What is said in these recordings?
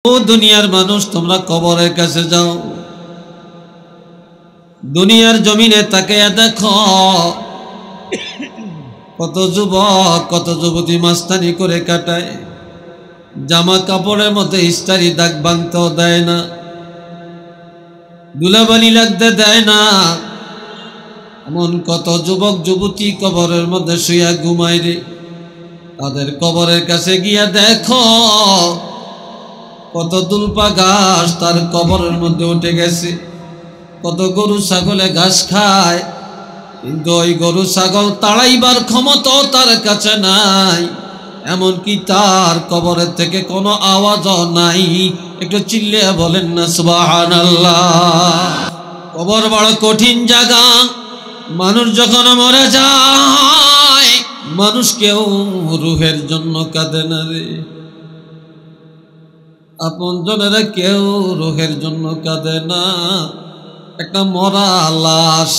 ও দুনিয়ার মানুষ, তোমরা কবরের কাছে যাও। দুনিয়ার জমিনে তাকিয়ে দেখো, কত যুবক কত যুবতী মাস্তানি করে কাটায়, জামা কাপড়ের মধ্যে ইস্তারি দাগ ভাঙতেও দেয় না, ধুলাবালি লাগতে দেয় না। এমন কত যুবক যুবতী কবরের মধ্যে শুয়া ঘুমায় রে। তাদের কবরের কাছে গিয়া দেখো, কত দুলপা ঘাস তার কবরের মধ্যে উঠে গেছে। কত গরু ছাগলে ঘাস খায়, কিন্তু ওই গরু ছাগল তাড়াইবার ক্ষমতাও তার কাছে নাই। এমনকি তার কবরের থেকে কোনো আওয়াজও নাই। একটু চিল্লিয়ে বলেন না সুবহানাল্লাহ। কবর বড় কঠিন জায়গা। মানুষ যখন মরে যায়, মানুষ কেউ রুহের জন্য কাঁদে না রে। আপন জনেরা কেউ রুহের জন্য কাঁদে না। একটা মরা লাশ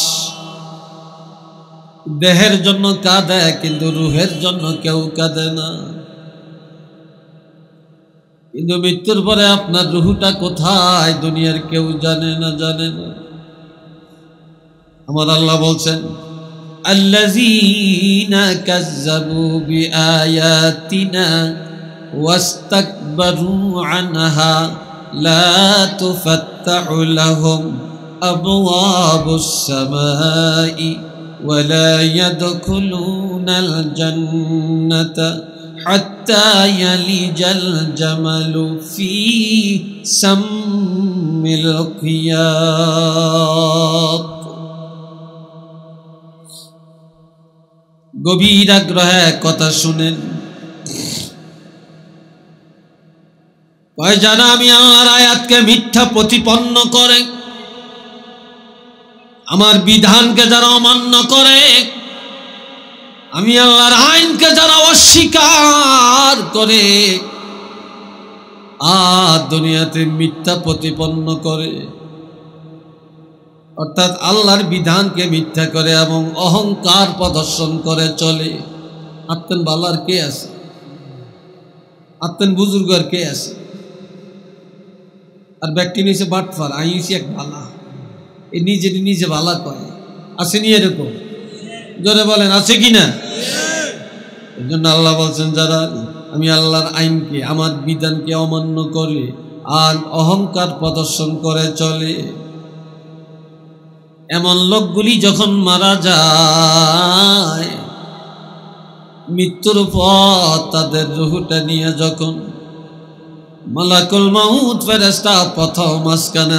দেহের জন্য কাঁদে, কিন্তু রুহের জন্য কেউ কাঁদে না। কিন্তু মৃত্যুর পরে আপনার রুহটা কোথায় দুনিয়ার কেউ জানে না। আমার আল্লাহ বলছেন, আল্লাযীনা কাযযাবু বিআয়াতিনা ওয়াস্তাকবারু আনহা লা তুফাত্তাহু লাহুম আবওয়াবুস সামাই ওয়ালা ইয়াদখুলুনাল জান্নাতা হাত্তা ইয়ালিজাল জামালু ফি সাম্মিল খিয়াত। গভীর আগ্রহে কথা শুনেন। যারা আমি আল্লাহর আয়াতকে মিথ্যা প্রতিপন্ন করে, আমার বিধানকে যারা অমান্য করে, আমি আল্লাহর আইনকে যারা অস্বীকার করে, আর দুনিয়াতে মিথ্যা প্রতিপন্ন করে, অর্থাৎ আল্লাহর বিধানকে মিথ্যা করে এবং অহংকার প্রদর্শন করে চলে। আত্মেন বালার কে আছে? আত্মেন বুজুর্গের কে আছে? আর ব্যক্তি নিচে বাটফার, আইসি এক ভালা, এই নিজে ভালা কয়। আসেনি এরকম? জোরে বলেন, আছে কিনা? এই জন্য আল্লাহ বলছেন, যারা আমি আল্লাহর আইনকে আমার বিধানকে অমান্য করে আর অহংকার প্রদর্শন করে চলে, এমন লোকগুলি যখন মারা যায়, মৃত্যুর পর তাদের রুহটা নিয়ে যখন মালাকুল মাউত ফেরেশতা প্রথম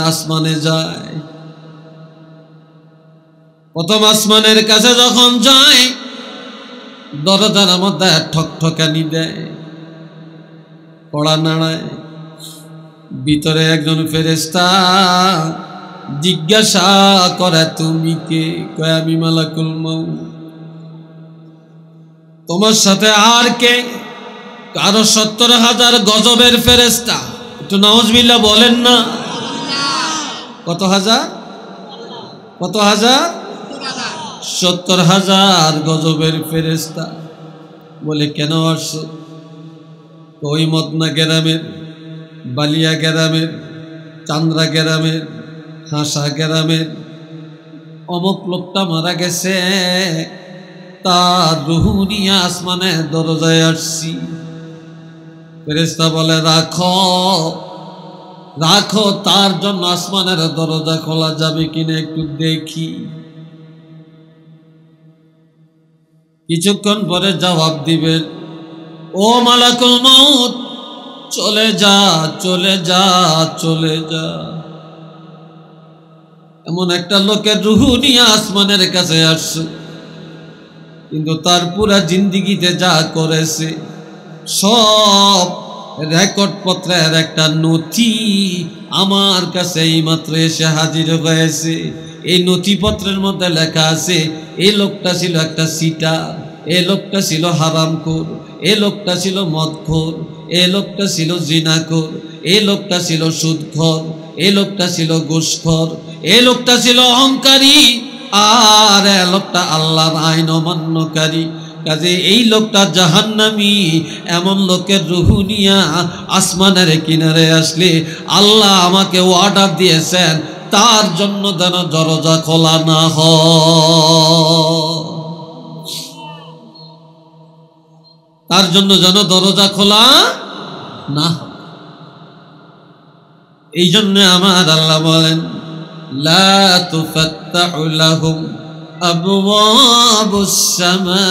আসমানে যায়, প্রথম আসমানের কাছে যখন যায়, দরজার মধ্যে ঠকঠকানি দেয়, কড়া নাড়ায়। ভিতরে একজন ফেরেশতা জিজ্ঞাসা করে, তুমি কে? কয়, আমি মালাকুল মাউত। তোমার সাথে আর কে? কারো 70,000 গজবের ফেরেশতা। একটু নাউজুবিল্লাহ বলেন না। কত হাজার? 70,000 গজবের ফেরেশতা। বলে, কেন আসছো? ওই মদনা গ্রামের, বালিয়া গ্রামের, চান্দ্রা গ্রামের, হাসা গ্রামের অমুক লোকটা মারা গেছে, তার রুহ নিয়ে আসমানে দরজায় আসছি। ফেরেশতা বলে, রাখো, তার জন্য আসমানের দরজা খোলা যাবে কিনা একটু দেখি। কিছুক্ষণ পরে জবাব দিবেন, ও মালাকুল মাউত, চলে যা। এমন একটা লোকের রুহ নিয়ে আসমানের কাছে আসছে, কিন্তু তার পুরা জিন্দিগিতে যা করেছে সব রেকর্ড পত্রের একটা নথি আমার কাছে এইমাত্র এসে হাজির হয়েছে। এই নথিপত্রের মধ্যে লেখা আছে, এই লোকটা ছিল একটা সিটার, এই লোকটা ছিল হারামখোর, এই লোকটা ছিল মদখোর, এই লোকটা ছিল জিনাখোর, এই লোকটা ছিল সুদখোর, এই লোকটা ছিল ঘুষখোর, এই লোকটা ছিল অহংকারী, আর এই লোকটা আল্লাহর আইন অমান্যকারী। কাজে এই লোকটা জাহান্নামী, এমন লোকের রূহ নিয়া আসমানের কিনারে আসলে আল্লাহ আমাকে অর্ডার দিয়েছেন তার জন্য যেন দরজা খোলা না হয়, তার জন্য যেন দরজা খোলা না হয়। এই জন্য আমার আল্লাহ বলেন লা তুফাত্তাহু লাহুম আবওয়াবুস সামা,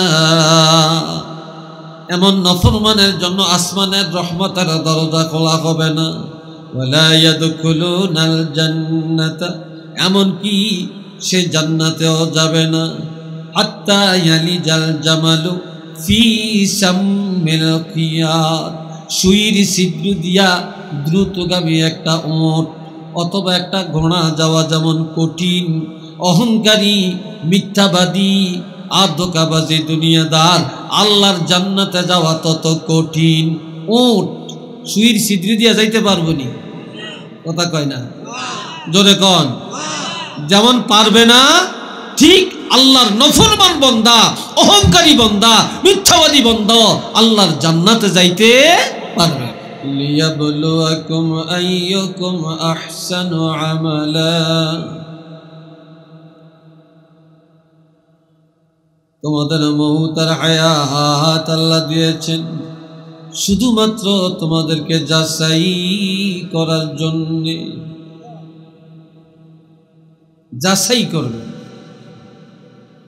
এমন নফরমানের জন্য আসমানের রহমতের দরজা খোলা হবে না। ওয়ালা ইয়াদখুলুনাল জান্নাতা, এমন কি সে জান্নাতেও যাবে না। হাত্তা ইয়ালিজাল জামালু ফি সাম্মিল খিয়াত, সুইর ছিদ্র দিয়া দ্রুতগামী একটা উট অথবা একটা ঘোড়া যাওয়া যেমন কঠিন, অহংকারী, মিথ্যাবাদী আর ধোঁকাবাজি দুনিয়াদার আল্লাহর জান্নাতে যাওয়া তত কঠিন। উট সুইর ছিদ্র দিয়া যাইতে পারবো নি? কথা কয় না, জোরে কন। যেমন পারবে না, ঠিক আল্লাহর নফরমান বান্দা, অহংকারী বান্দা, মিথ্যাবাদী বান্দা আল্লাহর জান্নাতে যাইতে পারবে। লিয়াবলুয়াকুম আইয়ুকুম আহসানু আমালা, তোমাদের মউত আর হায়াত আল্লাহ দিয়েছেন শুধুমাত্র তোমাদেরকে যাচাই করার জন্য। যাচাই করবেন,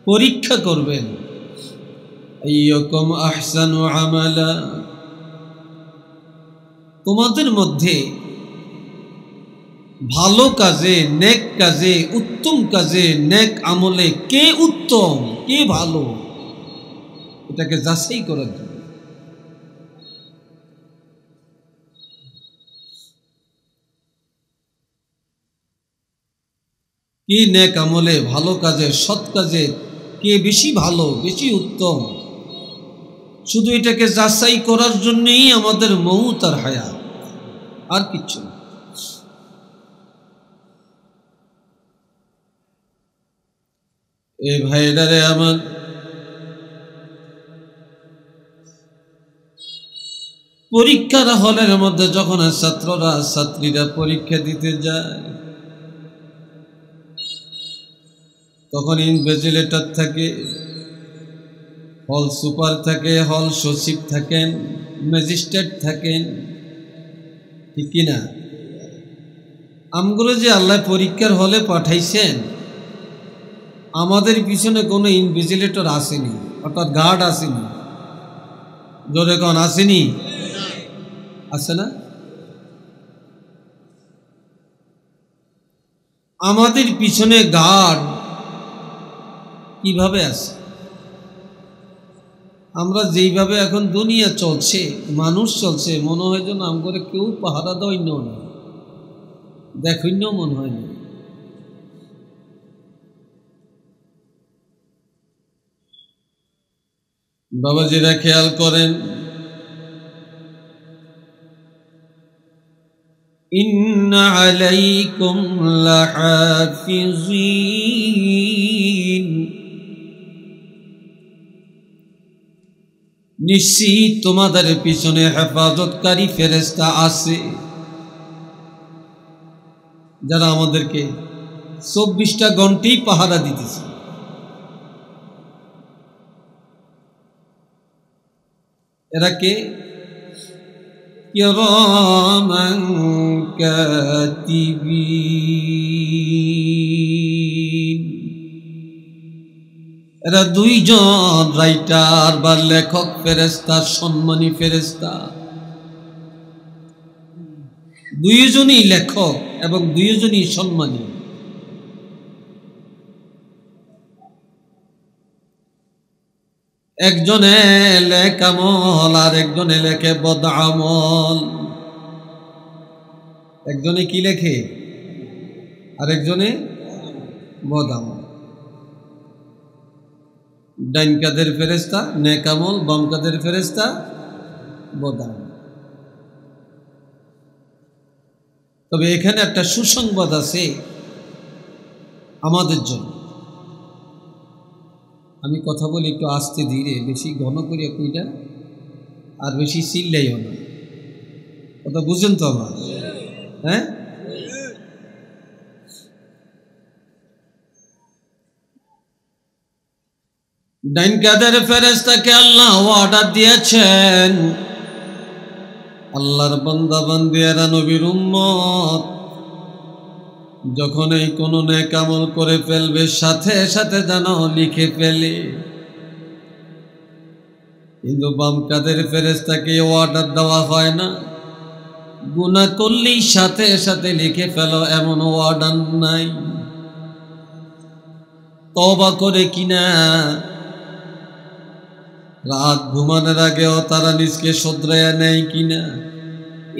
পরীক্ষা করবেন। আইয়ুকুম আহসানু আমালা, তোমাদের মধ্যে ভালো কাজে, নেক কাজে, উত্তম কাজে, নেক আমলে কে উত্তম, কে ভালো, এটাকে যাচাই করার জন্য। কি নেক আমলে, ভালো কাজে, সৎ কাজে কে বেশি ভালো, বেশি উত্তম, শুধু এটাকে যাচাই করার জন্যই আমাদের মউত আর হায়াত, আর কিচ্ছু না। এই ভাইরারে আমার, পরীক্ষার হলের মধ্যে যখন ছাত্ররা ছাত্রীরা পরীক্ষা দিতে যায় তখন ইনভিজিলেটর থাকে, হল সুপার থাকে, হল সচিব থাকেন, ম্যাজিস্ট্রেট থাকেন, ঠিক কিনা? আমগুলো যে আল্লাহ পরীক্ষার হলে পাঠাইছেন, আমাদের পিছনে কোনো ইনভিজিলেটর আসেনি, অর্থাৎ গার্ড আসেনি। জোরে কোন আসেনি? আছে না? আমাদের পিছনে গার্ড কিভাবে আছে? আমরা যেইভাবে এখন দুনিয়া চলছে, মানুষ চলছে, মনে হয় যেন আমগরে কেউ পাহারা দৈন্য না, দেখন্য মনে হয় না। বাবাজিরা খেয়াল করেন, ইন্না আলাইকুম লাহাফিজিন, নিশ্চিত তোমাদের পিছনে হেফাজতকারী ফেরেশতা আছে, যারা আমাদেরকে 24টা ঘন্টাই পাহারা দিতেছে। এরা কে? কিরামান কাতিবিন, এরা দুইজন রাইটার বা লেখক ফেরেশতা, সম্মানী ফেরেশতা। দুইজনই লেখক এবং দুইজনই সম্মানী। একজনে লেখে আমল আর একজনে লেখে বদ আমল। একজনে কি লেখে আর একজনে বদ আমল। ডাইন কাদের ফেরেশতা নেক আমল, বাম কাদের ফেরেশতা বদ আমল। তবে এখানে একটা সুসংবাদ আছে আমাদের জন্য। আমি কথা বলি একটু আস্তে ধীরে, বেশি ঘন করিয়া কইটা আর বেশি চিল্লাইও না, কথা বুঝেন তো আমার? হ্যাঁ, ডাইন কাদের ফেরেশতাকে আল্লাহ অর্ডার দিয়েছেন, আল্লাহর বান্দা বান্দিয়ারা নবীর উম্মত যখন এই কোনো নেক আমল করে ফেলবে সাথে সাথে যেন লিখে ফেলে। কিন্তু বাম কাদের ফেরেশতাকে অর্ডার দেওয়া হয় না, গুনাহ করলেই সাথে সাথে লিখে ফেলো এমন অর্ডার নাই। তওবা করে কিনা রাত ঘুমানোর আগেও তারা নিজকে শুধরাইয়া নেয় কিনা,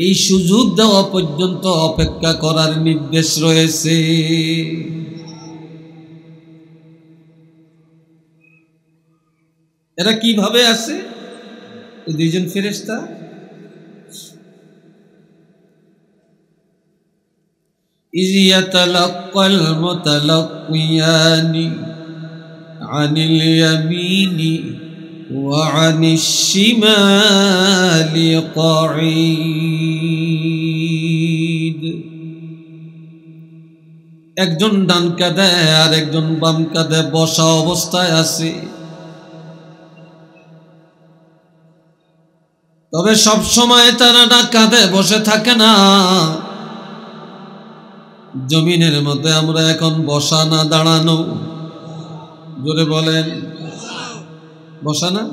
এই সুযোগ দেওয়া পর্যন্ত অপেক্ষা করার নির্দেশ রয়েছে। এরা কিভাবে আছে এই দুইজন ফেরেশতা? ইয ইয়াতালাক্কাল মুতালাক্কিয়ানি আনিল ইয়ামিনি ওয়া আনিশ শিমালি কাঈদ। একজন ডান কাঁধে আর একজন বাম কাঁধে বসা অবস্থায় আছে। তবে সব সময় তারা না কাঁধে বসে থাকে না। জমিনের মধ্যে আমরা এখন বসা না দাঁড়ানো, জোরে বলেন, বসা না?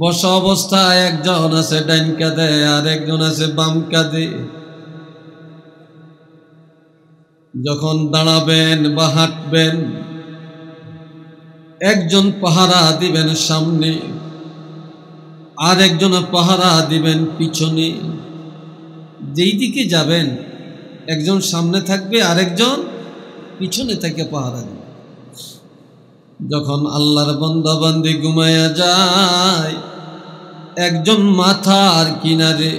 বসা অবস্থায় একজন আছে ডান কাঁধে আর একজন আছে বাম কাঁধে। যখন দাঁড়াবেন বা হাঁটবেন, একজন পাহারা দিবেন সামনে আর একজন পাহারা দিবেন পিছনে। যেই দিকে যাবেন একজন সামনে থাকবে আর একজন পিছনে থেকে পাহারা দিবে। যখন আল্লাহর বান্দা বান্দি ঘুমায়া যায়, একজন মাথার কিনারে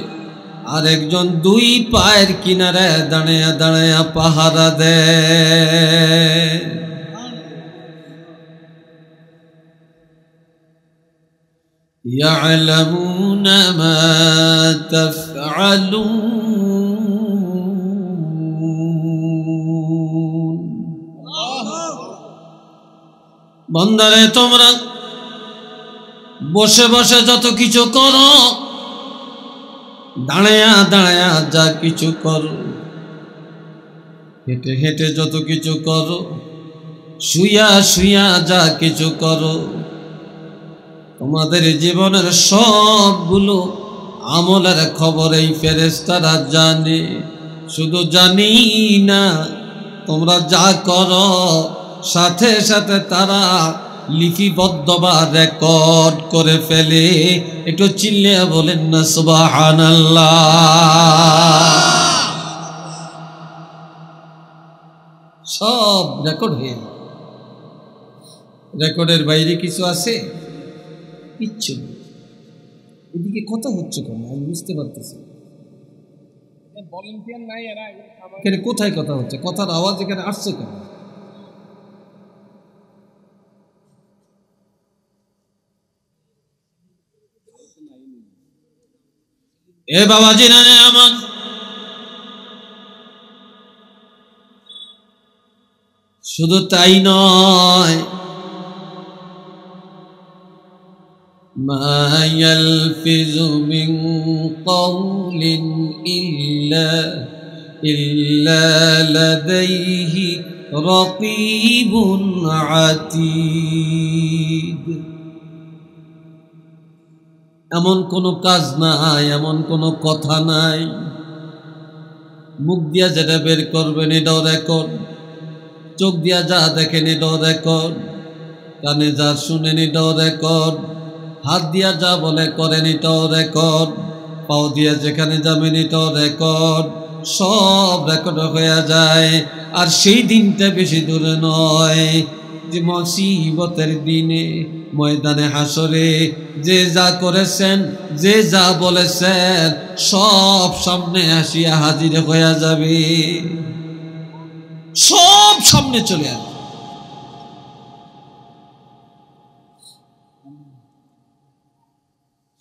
আর একজন দুই পায়ের কিনারে দাঁড়ায়া দাঁড়ায়া পাহারা দেয়। ইয়ালামুনা মা তাফআলুন। বান্দারে, তোমরা বসে বসে যত কিছু করো, দাঁড়ায়া দাঁড়ায়া যা কিছু করো, হেঁটে হেঁটে যত কিছু করো, শুইয়া শুইয়া যা কিছু করো, তোমাদের জীবনের সবগুলো আমলের খবর এই ফেরেশতারা জানে। শুধু জানি না, তোমরা যা করো সাথে সাথে তারা লিপিবদ্ধ বা রেকর্ড করে ফেলে। একটু চিল্লিয়ে বলেন না সুবহানাল্লাহ। সব রেকর্ড হয়ে, রেকর্ডের বাইরে কিছু আছে? কিচ্ছু নেই। এদিকে কথা হচ্ছে কেন আমি বুঝতে পারতেছি। এখানে কোথায় কথা হচ্ছে? কথার আওয়াজ এখানে আসছে কেন? এ বাবাজি না আমার, শুধু তাই নয়, মা ইয়ালফিযু মিন কাওলিন ইল্লা লাদাইহি রাকীবুন আতীদ। এমন কোনো কাজ নাই, এমন কোনো কথা নাই, মুখ দিয়া যেটা বের করবেন এটাও রেকর্ড, চোখ দিয়া যা দেখেন এটাও রেকর্ড, কানে যা শুনেন এটাও রেকর্ড, হাত দিয়া যা বলে করেন এটাও রেকর্ড, পাও দিয়া যেখানে যাবেন এটাও রেকর্ড, সব রেকর্ড হয়ে যায়। আর সেই দিনটা বেশি দূরে নয় যে মুসিবতের দিনে ময়দানে হাসরে যে যা করেছেন, যে যা বলেছেন, সব সামনে আসিয়া হাজির হয়ে যাবে, সব সামনে চলে আসবে।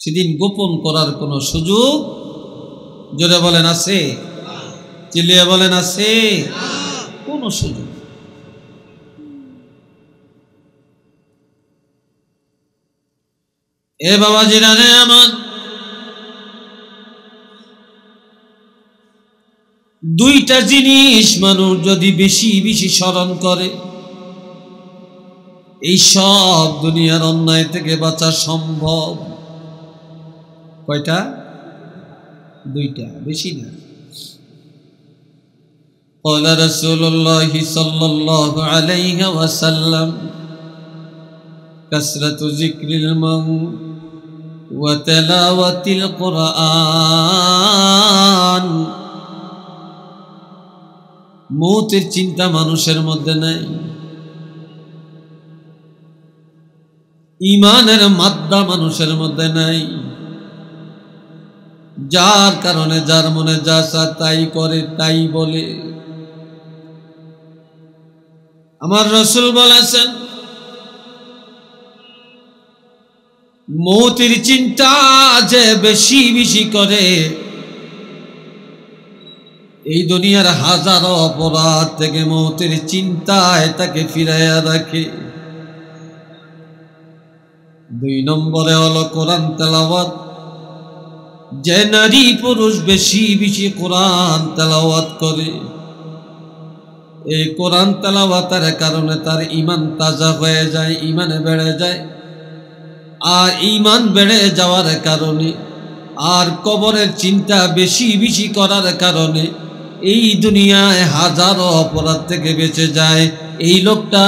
সেদিন গোপন করার কোনো সুযোগ, জোরে বলেন আছে? চিল্লিয়ে বলেন আছে? কোনো সুযোগ। এ বাবাজিরা রে আমার, দুইটা জিনিস মানুষ যদি বেশি বেশি স্মরণ করে, এই সব দুনিয়ার অন্যায় থেকে বাঁচা সম্ভব। কয়টা? দুইটা, বেশি না। قال رسول الله صلى الله عليه وسلم كثرة ذكر الموت وتلاوة القرآن। মৌতের চিন্তা মানুষের মধ্যে নাই, ঈমানের মাদ্দা মানুষের মধ্যে নাই, যার কারণে যার মনে যা চায় তাই করে, তাই বলে। আমার রাসূল বলেছেন, মৌতের চিন্তা যে বেশি বেশি করে, এই দুনিয়ার হাজারো অপরাধ থেকে মৌতের চিন্তায় তাকে ফিরাইয়া রাখে। 2 নম্বরে হলো কোরআন তেলাওয়াত। যে নারী পুরুষ বেশি বেশি কোরআন তেলাওয়াত করে, এই কোরআন তেলাওয়াতের কারণে তার ঈমান তাজা হয়ে যায়, ঈমানে বেড়ে যায়। আর ঈমান বেড়ে যাওয়ার কারণে আর কবরের চিন্তা বেশি বেশি করার কারণে এই দুনিয়ায় হাজারো অপরাধ থেকে বেঁচে যায়। এই লোকটা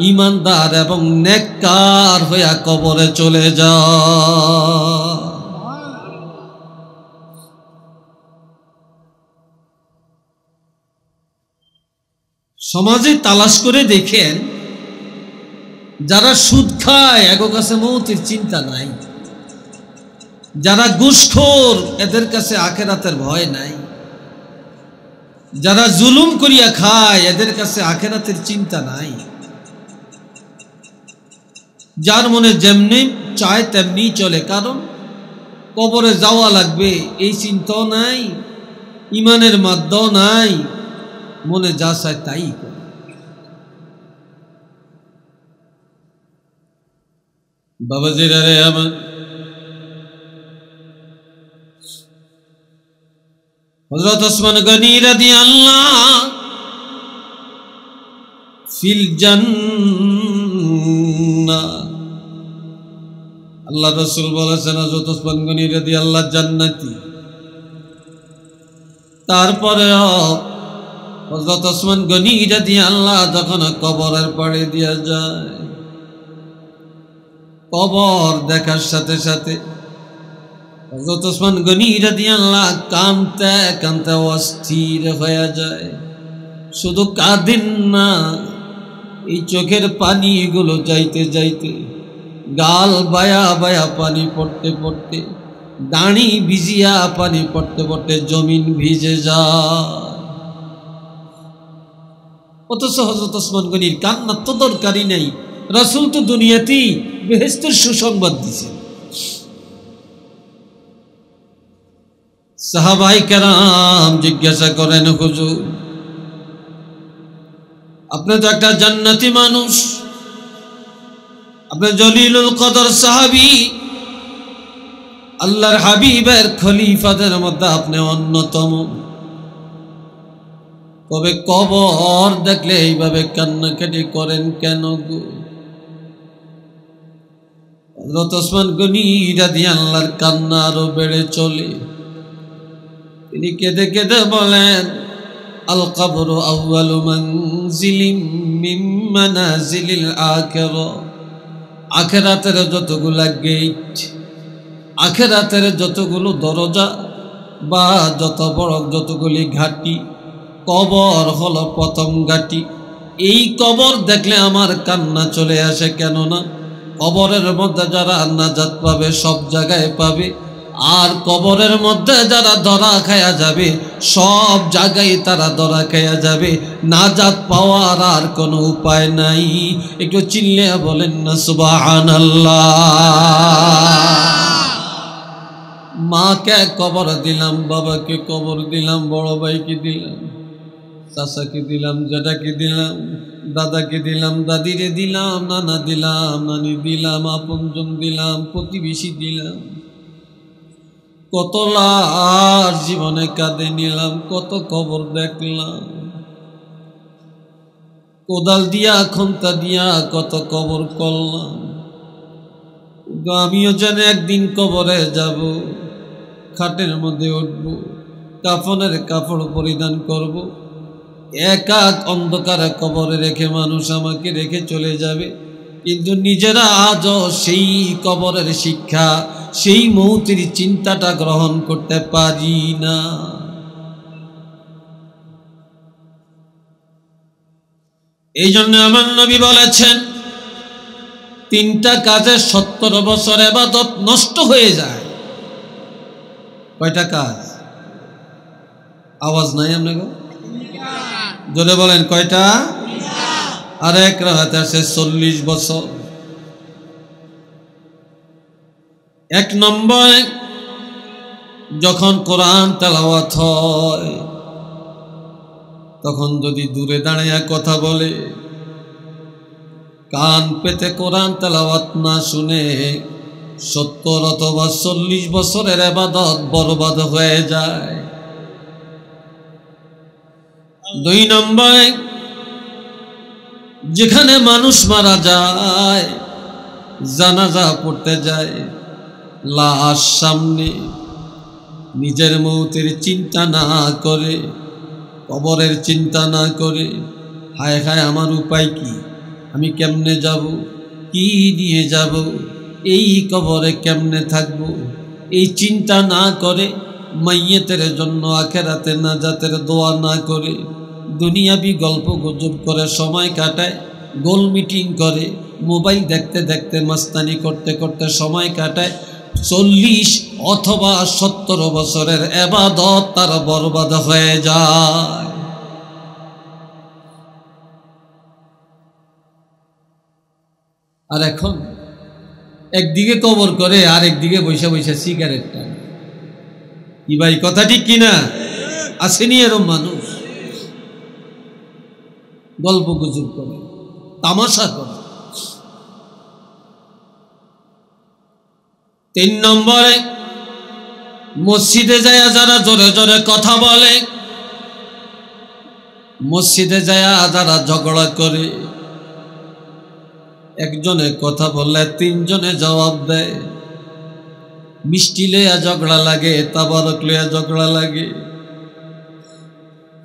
ঈমানদার এবং নেককার হয়ে কবরে চলে যায়। সমাজে তালাশ করে দেখেন, যারা সুদ খায় এগো কাছে মৌতের চিন্তা নাই, যারা ঘুষখোর এদের কাছে আখেরাতের ভয় নাই, যারা জুলুম করিয়া খায় এদের কাছে আখেরাতের চিন্তা নাই, যার মনে যেমনি চায় তেমনি চলে, কারণ কবরে যাওয়া লাগবে এই চিন্তাও নাই, ঈমানের মাদ্দাও নাই, মনে যা চায় তাই করে। বাবাজিরা রে আমার, হযরত ওসমান গনি রাদিয়াল্লাহু ফিল জান্নাহ, আল্লাহ রাসূল বলেছেন হযরত ওসমান গনি রাদিয়াল্লাহু জান্নাতি। তারপরে হযরত ওসমান গনি রাদিয়াল্লাহু যখন কবরের পাড়ে দিয়া যায়, কবর দেখার সাথে সাথে হযরত ওসমান গনি রাদিয়াল্লাহু কাঁদতে কাঁদতে অস্থির হয়ে যায়। শুধু কাঁদেন না, এই চোখের পানিগুলো যাইতে যাইতে, গাল বায়া বায়া পানি পড়তে পড়তে, দাড়ি ভিজিয়া পানি পড়তে পড়তে জমিন ভিজে যায়। অথচ হযরত ওসমান গনির কান্নার তো দরকারই নেই, রাসূল তো দুনিয়াতেই বেহেশতের সুসংবাদ দিয়েছেন। সাহাবায়ে কেরাম জিজ্ঞাসা করেন, হুজুর আপনি তো একটা জান্নাতি মানুষ, আপনি জলিলুল কদর সাহাবী, আল্লাহর হাবিবের খলিফাদের মধ্যে আপনি অন্যতম, তবে কবর দেখলে এইভাবে কান্নাকাটি করেন কেন গো? হযরত ওসমান গনি রাদিয়াল্লাহু কান্না আরো বেড়ে চলে। তিনি কেঁদে কেঁদে বলেন, আল কবরু আউয়ালু মানজিলিম মিন মানাজিলিল আখিরা। আখিরাতের যতগুলা গেট, আখিরাতের যতগুলো দরজা বা যত বড় যতগুলি ঘাটি, কবর হলো প্রথম ঘাটি। এই কবর দেখলে আমার কান্না চলে আসে, কেননা কবরের মধ্যে যারা নাজাত পাবে সব জায়গায় পাবে, আর কবরের মধ্যে যারা ধরা খায়া যাবে সব জায়গায় তারা ধরা খায়া যাবে, নাজাত পাওয়ার আর কোনো উপায় নাই। একটু চিল্লিয়া বলেন না সুবহানাল্লাহ। মাকে কবর দিলাম, বাবাকে কবর দিলাম, বড় ভাইকে দিলাম, চাচাকে দিলাম, জেঠাকে দিলাম, দাদাকে দিলাম, দাদিরে দিলাম, নানা দিলাম, নানি দিলাম, আপনজন দিলাম, প্রতিবেশী দিলাম। কত লাশ জীবনে কাঁদে নিলাম, কত কবর দেখলাম, কোদাল দিয়া খন্তা দিয়া কত কবর করলাম। আমিও যেন একদিন কবরে যাব, খাটের মধ্যে উঠব, কাফনের কাপড় পরিধান করব, একা অন্ধকারে কবরে রেখে মানুষ আমাকে রেখে চলে যাবে, কিন্তু নিজেরা আজও সেই কবরের শিক্ষা, সেই মৌতের চিন্তাটা গ্রহণ করতে পারি না। এই জন্য আমার নবী বলেছেন, তিনটা কাজে 70 বছর ইবাদত নষ্ট হয়ে যায়। কয়টা কাজ? আওয়াজ নাই আপনাকে? জোরে বলেন কয়টা? আর এক রাতে আছে 40 বছর। এক নম্বরে যখন কোরআন তেলাওয়াত হয়, তখন যদি দূরে দাঁড়িয়ে কথা বলে, কান পেতে কোরআন তেলাওয়াত না শুনে 70 অথবা 40 বছরের ইবাদত বরবাদ হয়ে যায়। 2 নম্বরে যেখানে মানুষ মারা যায়, জানাজা পড়তে যায়, লাশ সামনে, নিজের মৌতের চিন্তা না করে, কবরের চিন্তা না করে, হায় হায় আমার উপায় কি, আমি কেমনে যাব, কি দিয়ে যাব, এই কবরে কেমনে থাকব, এই চিন্তা না করে, মাইয়েতের জন্য আখেরাতে নাজাতের দোয়া না করে, দুনিয়াবি গল্প গুজব করে সময় কাটায়, গোল মিটিং করে, মোবাইল দেখতে দেখতে মাস্তানি করতে করতে সময় কাটায়, 40 অথবা 70 বছরের ইবাদত তার বরবাদ হয়ে যায়। আর এখন একদিকে কবর করে, আর একদিকে বৈশা বৈশা সিগারেট টানে। কি ভাই, কথা ঠিক কিনা? আসেনি এরম মানুষ? গল্প গুজব করে, তামাশা করে। 3 নম্বরে মসজিদে যায় যারা জোরে জোরে কথা বলে, মসজিদে যায় যারা ঝগড়া করে, একজনে কথা বললে 3 জনে জবাব দেয়, মিষ্টি লইয়া ঝগড়া লাগে, তাবারক লইয়া ঝগড়া লাগে,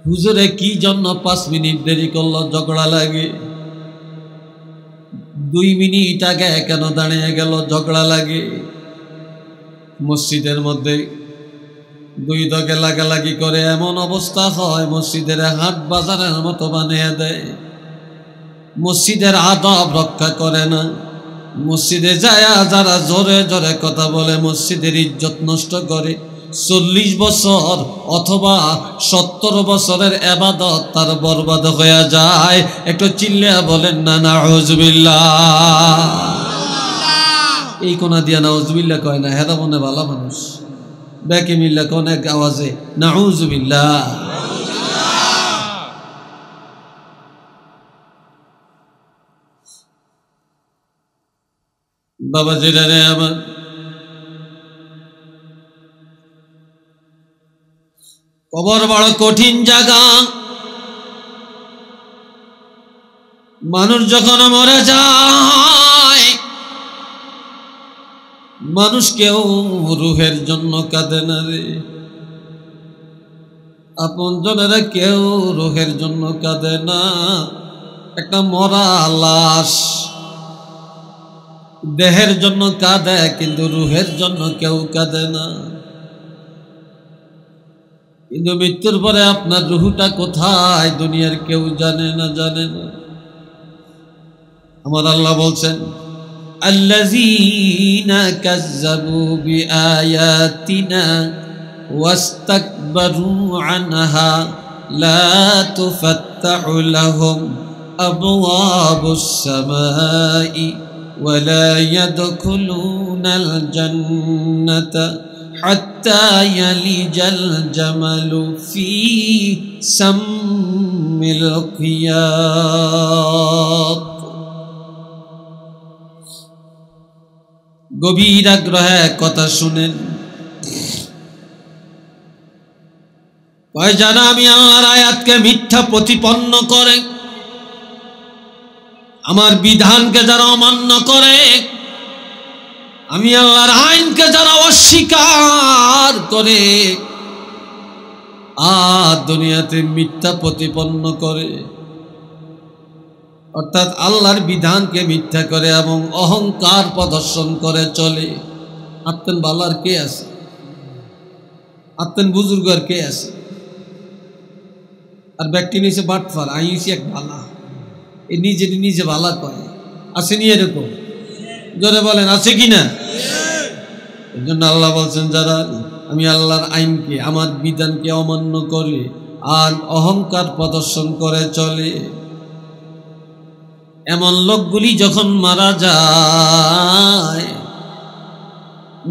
হুজুরে কি জন্য 5 মিনিট দেরি করলো ঝগড়া লাগে, 2 মিনিট আগে কেন দাঁড়িয়ে গেল ঝগড়া লাগে। মসজিদের মধ্যে 2 দগে লাগালাগি করে, এমন অবস্থা হয় মসজিদের হাট বাজারের মতো বানিয়ে দেয়। মসজিদের আদব রক্ষা করে না, মসজিদে যায় যারা জোরে জোরে কথা বলে মসজিদের ইজ্জত নষ্ট করে। 40 বছর অথবা 70 বছরের ইবাদত তার বরবাদ হয়ে যায়। একটু চিল্লিয়া বলেন না নাউজুবিল্লাহ। এই কোনা দিয়া নাউজুবিল্লাহ কয় না, হেরা মনে ভালো মানুষ, ব্যাকে মিল্লা অনেক আওয়াজে নাউজুবিল্লাহ। বাবা যেটা রে আমার, কবর বড় কঠিন জায়গা। মানুষ যখন মরে যায়, মানুষ কেউ রুহের জন্য কাঁদে না রে, আপন জনেরা কেউ রুহের জন্য কাঁদে না। একটা মরা লাশ দেহের জন্য কাঁদে, কিন্তু রুহের জন্য কেউ কাঁদে না। কিন্তু মৃত্যুর পরে আপনার রুহটা কোথায় দুনিয়ার কেউ জানে না, জানে না। আমার আল্লাহ বলছেন, আল্লাযীনা কাযযাবু বিআয়াতিনা ওয়াস্তাকবারু আনহা লা তুফাত্তাহু লাহুম আবওয়াবুস সামাই ওয়া লা ইয়াদখুলুনাল জান্নাতা হাত্তা ইয়ালিজাল জামালু ফি সাম্মিল খিয়াত। গভীর আগ্রহে কথা শুনেন। যারা আমি আল্লাহর আয়াতকে মিথ্যা প্রতিপন্ন করে, আমার বিধানকে যারা অমান্য করে, আমি আল্লাহর আইনকে যারা অস্বীকার করে আর দুনিয়াতে মিথ্যা প্রতিপন্ন করে, অর্থাৎ আল্লাহর বিধানকে মিথ্যা করে এবং অহংকার প্রদর্শন করে চলে, আত্মেন বালার কে আছে? আত্মেন বুজুর্গের কে আছে? আর ব্যক্তি নিচে বাটফার, আইসি এক ভালা, এই নিজে ভালা কয়, আসেনি এরকম? জোরে বলেন, আছে কি না? এই জন্য আল্লাহ বলছেন, যারা আমি আল্লাহর আইনকে, আমার বিধানকে অমান্য করে আর অহংকার প্রদর্শন করে চলে, এমন লোকগুলি যখন মারা যায়,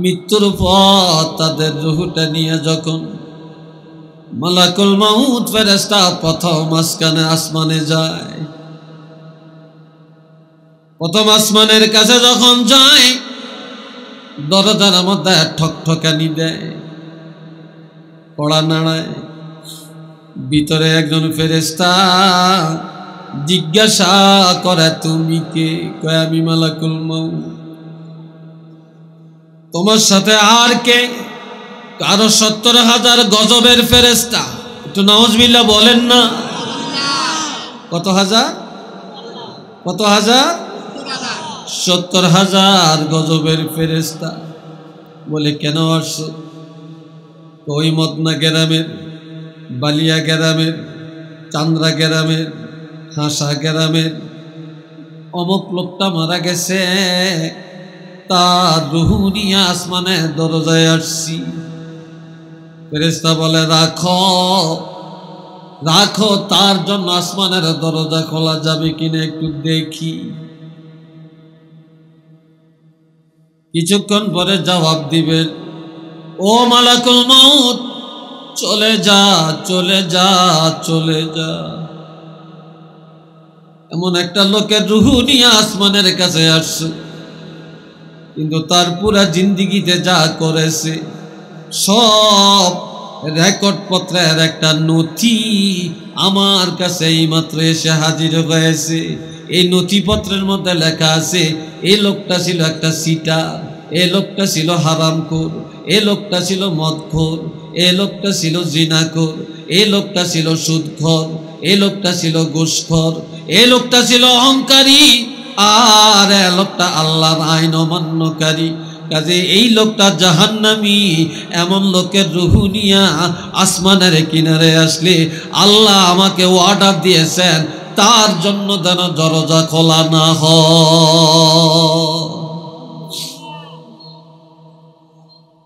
মৃত্যুর পর তাদের রূহটা নিয়ে যখন মালাকুল মাউত ফেরেশতা প্রথম আসমানে যায়, প্রথম আসমানের কাছে যখন যায়, দরজার মধ্যে ঠকঠকানি দেয়, কড়া নাড়ায়। ভিতরে একজন ফেরেশতা জিজ্ঞাসা করে, তুমি কে? কয়, আমি মালাকুল মাউত। তোমার সাথে আর কে? কারো 70,000 গজবের ফেরেশতা। একটু নাউজুবিল্লাহ বলেন না। কত হাজার? কত হাজার? 70,000 গজবের ফেরেশতা। বলে, কেন আসছো? ওই মদনা গ্রামের, বালিয়া গ্রামের, চান্দ্রা গ্রামের, হাসা গ্রামের অমুক লোকটা মারা গেছে, তার রূহ নিয়ে আসমানে দরজায় আসছি। ফেরেশতা বলে, রাখো রাখো, তার জন্য আসমানের দরজা খোলা যাবে কিনা একটু দেখি। কিছুক্ষণ পরে জবাব দিবেন, ও মালাকুল মাউত, চলে যা চলে যা চলে যা। এমন একটা লোকের রূহ নিয়ে আসমানের কাছে আসছে, কিন্তু তার পুরা জিন্দিগিতে যা করেছে সব রেকর্ড পত্রের একটা নথি আমার কাছে এইমাত্র এসে হাজির হয়েছে। এই নথিপত্রের মধ্যে লেখা আছে, এই লোকটা ছিল একটা সিটার, এই লোকটা ছিল হারামখোর, এই লোকটা ছিল মদখোর, এই লোকটা ছিল জিনাখোর, এই লোকটা ছিল সুদখোর, এই লোকটা ছিল ঘুষখোর, এই লোকটা ছিল অহংকারী, আর এই লোকটা আল্লাহর আইন অমান্যকারী। কাজে এই লোকটা জাহান্নামী। এমন লোকের রূহ নিয়া আসমানের কিনারে আসলে আল্লাহ আমাকে অর্ডার দিয়েছেন, তার জন্য যেন দরজা খোলা না হয়,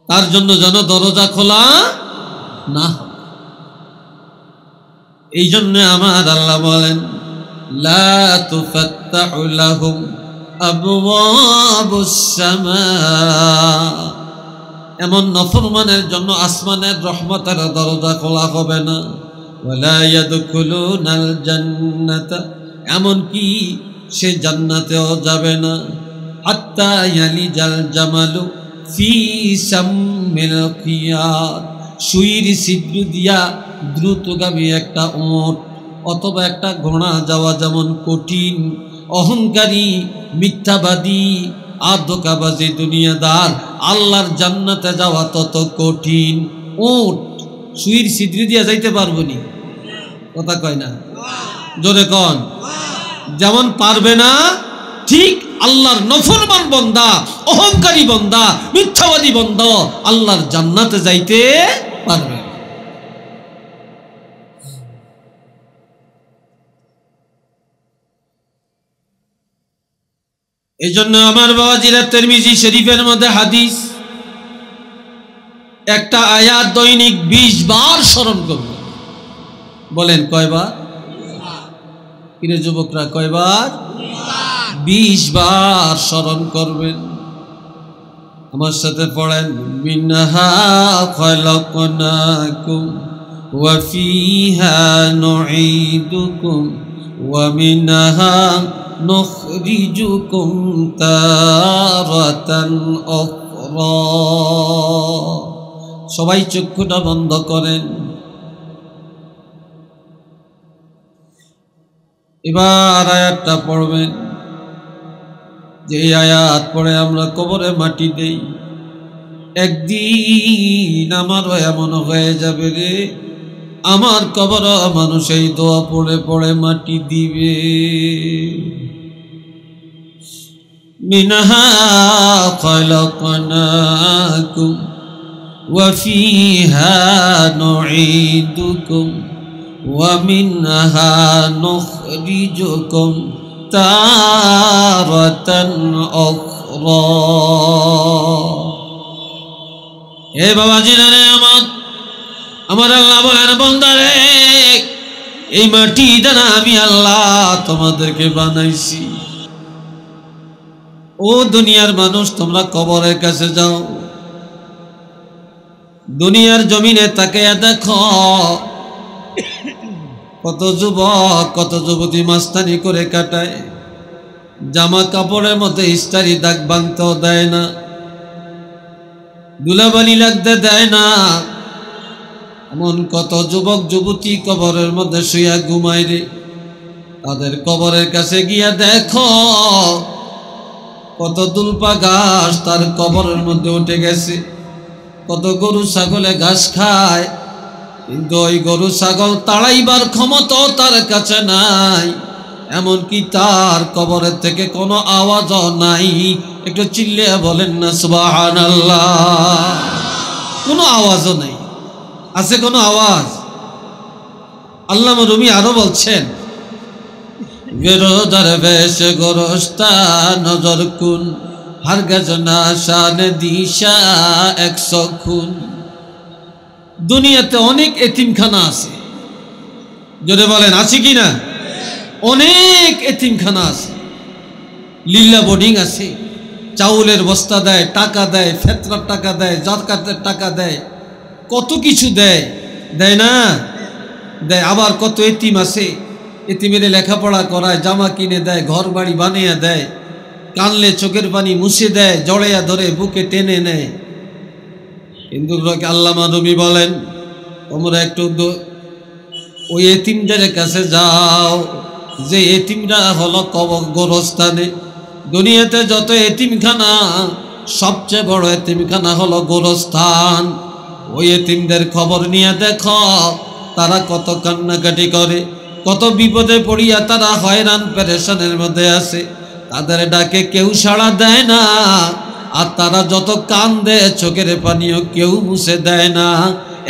তার জন্য যেন দরজা খোলা না হয়। এই জন্য আমার আল্লাহ বলেন, লা তুফাত্তাহু লাহুম আবওয়াবুস সামা। এমন নফরমানের জন্য আসমানের রহমতের দরজা খোলা হবে না। ওয়ালা ইয়াদখুলুনাল জান্নাতা, এমনকি সে জান্নাতেও যাবে না। হাত্তা ইয়ালিজাল জামালু ফি সাম্মিল খিয়াত, সুইর ছিদ্র দিয়া দ্রুতগামী একটা উট অথবা একটা ঘোড়া যাওয়া যেমন কঠিন, অহংকারী, মিথ্যাবাদী আর ধোঁকাবাজি দুনিয়াদার আল্লাহর জান্নাতে যাওয়া তত কঠিন। উট সুইর ছিদ্র দিয়া যাইতে পারবো নি? কথা কয় না, জোরে কন। যেমন পারবে না, ঠিক আল্লাহর নফরমান বান্দা, অহংকারী বান্দা, মিথ্যাবাদী বান্দা আল্লাহর জান্নাতে যাইতে পারবে। এই জন্য আমার বাবাজিরা, তিরমিজি শরীফের মধ্যে হাদিস, একটা আয়াত দৈনিক 20 বার স্মরণ করবে। বলেন কয়বার? কিরে যুবকরা, কয়বার? 20 বার স্মরণ করবেন। আমার সাথে পড়েন মিনহা খালাকনাকুম ওয়া ফিহা নুঈদুকুম ওয়া মিনহা নুখরিজুকুম তারাতান উখরা। সবাই চক্ষুটা বন্ধ করেন। এবার আয়াতটা পড়বেন। যে আয়াত পড়ে আমরা কবরে মাটি দেই, একদিন আমারও এমন হয়ে যাবে রে, আমার কবর মানুষ এই দোয়া পড়ে পড়ে মাটি দিবে। মিনহা খালাকনাকুম ওয়া ফিহা নুঈদুকুম ওয়া মিনহা নুখরিজুকুম তারাতান উখরা। এ বাবাজিরা রে, আমার আল্লাহ বলেন বান্দারে, এই মাটি দ্বারা আমি আল্লাহ তোমাদেরকে বানাইছি। ও দুনিয়ার মানুষ, তোমরা কবরের কাছে যাও, দুনিয়ার জমিনে তাকিয়ে দেখো কত যুবক কত যুবতী মাস্তানি করে কাটায়, জামা কাপড়ের মধ্যে ইস্তারি দাগ ভাঙতেও দেয় না, ধুলাবালি লাগতে দেয় না। এমন কত যুবক যুবতী কবরের মধ্যে শুয়া ঘুমায় রে। তাদের কবরের কাছে গিয়া দেখো কত দুলপা ঘাস তার কবরের মধ্যে উঠে গেছে, কত গরু ছাগলে ঘাস খায়, কিন্তু ওই গরু ছাগল তাড়াইবার ক্ষমতাও তার কাছে নাই, এমনকি তার কবরের থেকে কোনো আওয়াজও নাই। একটু চিল্লিয়ে বলেন না সুবহানাল্লাহ। কোনো আওয়াজও নাই। আছে কোনো আওয়াজ? আল্লামা রুমি আরো বলছেন, গেরোদার বেশ গোরস্তা নজর কুন হারগাজ না শান দিশা 100 খুন। দুনিয়াতে অনেক এতিমখানা আছে, যদি বলেন আছে কি না? অনেক এতিমখানা আছে, লিল্লা বোর্ডিং আছে, চাউলের বস্তা দেয়, টাকা দেয়, ফেতরার টাকা দেয়, জাকাতের টাকা দেয়, কত কিছু দেয়, দেয় না? দেয়। আবার কত এতিম আছে, এতিমের লেখাপড়া করায়, জামা কিনে দেয়, ঘর বাড়ি বানিয়ে দেয়, কানলে চোখের পানি মুছে দেয়, জড়াইয়া ধরে বুকে টেনে নেয়। কিন্তু আল্লামা রুমি বলেন, তোমরা একটু ওই এতিমদের কাছে যাও, যে এতিমরা হলো গোরস্থানে। দুনিয়াতে যত এতিমখানা, সবচেয়ে বড় এতিমখানা হলো গোরস্থান। ওই এতিমদের খবর নিয়ে দেখো তারা কত কান্নাকাটি করে, কত বিপদে পড়িয়া তারা হয়রান পেরেশানের মধ্যে আছে, তাদের ডাকে কেউ সাড়া দেয় না, আর তারা যত কান্দে চোখের পানিও কেউ মুছে দেয় না।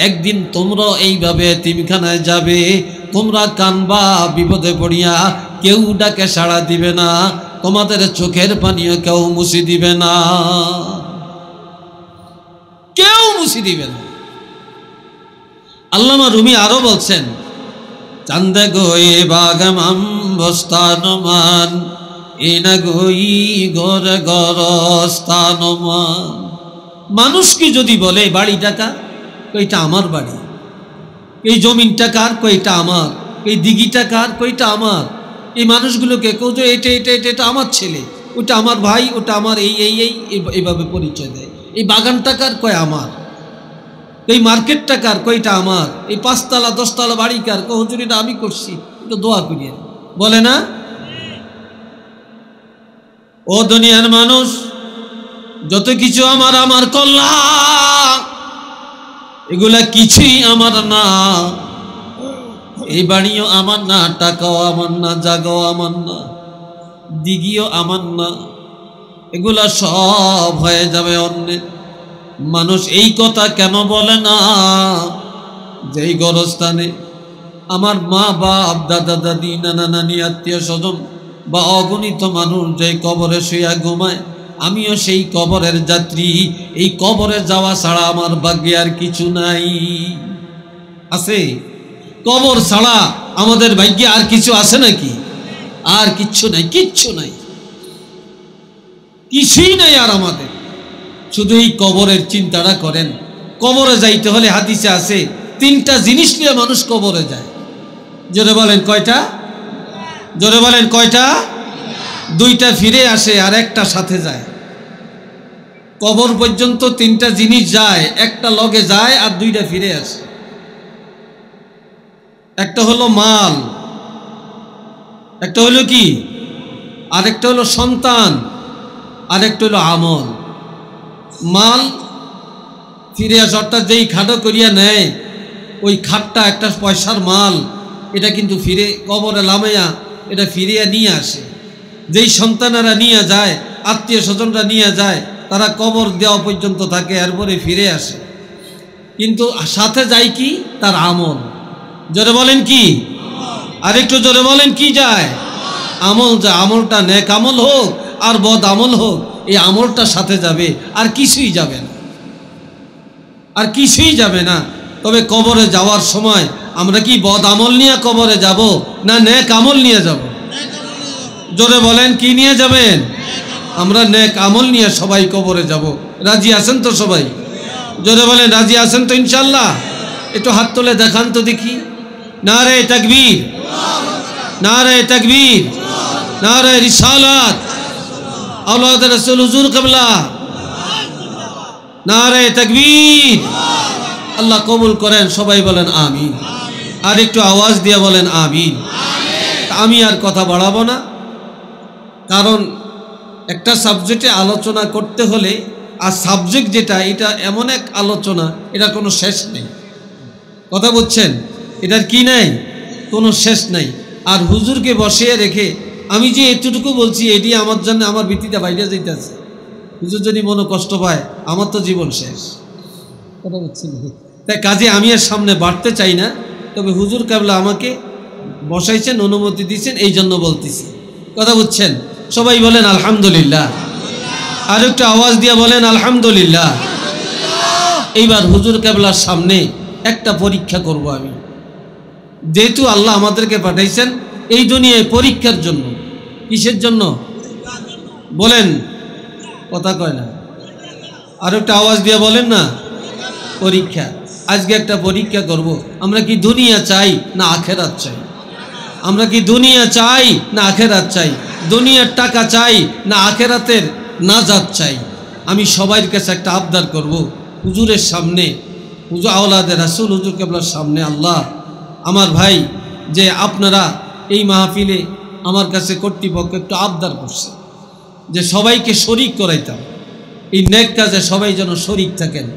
একদিন তোমরা এইভাবে এতিমখানায় যাবে, তোমরা কানবা বিপদে পড়িয়া, কেউ ডাকে সাড়া দিবে না, তোমাদের চোখের পানিও কেউ মুছে দিবে না, কেউ মুছে দিবে না। আল্লামা রুমি আরো বলছেন, চান্দে গই বাগাম বস্তানমান এনা গই গর গরস্তানমান। মানুষকে যদি বলে বাড়িটা কার, কইটা আমার বাড়ি, এই জমিনটা কার, কইটা আমার, এই দিঘিটা কার, কইটা আমার। এই মানুষগুলোকে কেউ যে এটা এটা এটা এটা আমার ছেলে, ওটা আমার ভাই, ওটা আমার, এই এই এই এইভাবে পরিচয় দেয়। এই বাগানটা কার, কয় আমার। এই মার্কেটটা কার, কইটা আমার। এই 5 তলা 10 তলা বাড়ি কার, হুজুর এটা আমি করছি, একটু দোয়া করিয়া বলে না। ও দুনিয়ার মানুষ, যত কিছু আমার আমার করলাম, এগুলা কিছুই আমার না। এই বাড়িও আমার না, টাকাও আমার না, জায়গাও আমার না, দিঘিও আমার না, এগুলা সব হয়ে যাবে অন্যের। মানুষ এই কথা কেন বলে না যে এই গোরস্থানে আমার মা বাপ, দাদা দাদি, নানা নানি, আত্মীয় স্বজন বা অগণিত মানুষ যে কবরে শুয়া ঘুমায়, আমিও সেই কবরের যাত্রী। এই কবরে যাওয়া ছাড়া আমার ভাগ্যে আর কিছু নাই। আছে? কবর ছাড়া আমাদের ভাগ্যে আর কিছু আছে নাকি? আর কিচ্ছু নাই, কিচ্ছু নাই, কিছুই নাই আর আমাদের। শুধু এই কবরের চিন্তাটা করেন। কবরে যাইতে হলে হাদিসে আছে 3টা জিনিস নিয়ে মানুষ কবরে যায়। জোরে বলেন কয়টা? জোরে বলেন কয়টা? 2টা ফিরে আসে আর একটা সাথে যায়। কবর পর্যন্ত 3টা জিনিস যায়, একটা লগে যায় আর 2টা ফিরে আসে। একটা হলো মাল, একটা হলো কি, আরেকটা হলো সন্তান, আরেকটা হলো আমল। মাল ফিরে আসে, অর্থাৎ যেই খাটো করিয়া নেয় ওই খাটটা একটা পয়সার মাল, এটা কিন্তু ফিরে কবরে লামাইয়া এটা ফিরিয়া নিয়ে আসে। যেই সন্তানেরা নিয়ে যায়, আত্মীয় স্বজনরা নিয়ে যায়, তারা কবর দেওয়া পর্যন্ত থাকে, এরপরে ফিরে আসে। কিন্তু সাথে যায় কি? তার আমল। জোরে বলেন কি? আরেকটু জোরে বলেন কি যায়? আমল যায়। আমলটা নেক আমল হোক আর বদ আমল হোক, এই আমলটা সাথে যাবে, আর কিছুই যাবে না, আর কিছুই যাবে না। তবে কবরে যাওয়ার সময় আমরা কি বদ আমল নিয়ে কবরে যাব না নেক আমল নিয়ে যাব? জোরে বলেন কি নিয়ে যাবেন? আমরা নেক আমল নিয়ে সবাই কবরে যাব। রাজি আছেন তো সবাই? জোরে বলেন রাজি আছেন তো ইনশাআল্লাহ? একটু হাত তুলে দেখান তো দেখি। নারে তাকবীর, নারে তাকবীর, নারে রিসালাত, আওলাদ রাসূল হুজুর কিবলা, নারে তাকবীর। আল্লাহ কবুল করেন, সবাই বলেন আমিন। আর একটু আওয়াজ দিয়ে বলেন আমিন। আমি আর কথা বাড়াবো না, কারণ একটা সাবজেক্টে আলোচনা করতে হলে, আর সাবজেক্ট যেটা, এটা এমন এক আলোচনা, এটা কোনো শেষ নেই। কথা বুঝছেন? এটার কি নাই? কোনো শেষ নাই। আর হুজুরকে বসিয়ে রেখে আমি যে এতটুকু বলছি, এটি আমার জন্য আমার ভিত্তিতে বাইরে যাইতেছে। হুজুর যদি মনে কষ্ট পায়, আমার তো জীবন শেষ। কথা বুঝছেন? তাই কাজে আমি আর সামনে বাড়তে চাই না। তবে হুজুর কেবলা আমাকে বসাইছেন, অনুমতি দিয়েছেন, এই জন্য বলতেছি। কথা বুঝছেন? সবাই বলেন আলহামদুলিল্লাহ। আর একটু আওয়াজ দিয়ে বলেন আলহামদুলিল্লাহ। এইবার হুজুর কেবলার সামনে একটা পরীক্ষা করব আমি। যেহেতু আল্লাহ আমাদেরকে পাঠাইছেন এই দুনিয়ায় পরীক্ষার জন্য। কিসের জন্য বলেন? কথা কয় না। আর একটা আওয়াজ দিয়ে বলেন না। পরীক্ষা। আজকে একটা পরীক্ষা করব। আমরা কি দুনিয়া চাই না আখেরাত চাই? আমরা কি দুনিয়া চাই না আখেরাত চাই? দুনিয়ার টাকা চাই না আখেরাতের নাজাত চাই? আমি সবার কাছে একটা আবদার করব, হুজুরের সামনে, হুজুর আওলাদে রাসূল হুজুর কিবলার সামনে, আল্লাহ আমার ভাই যে আপনারা এই মাহফিলে আমার কাছে কর্তৃপক্ষ একটু আবদার করছে যে সবাইকে শরীক করাইতাম, এই নেক কাজে সবাই যেন শরীক থাকেন।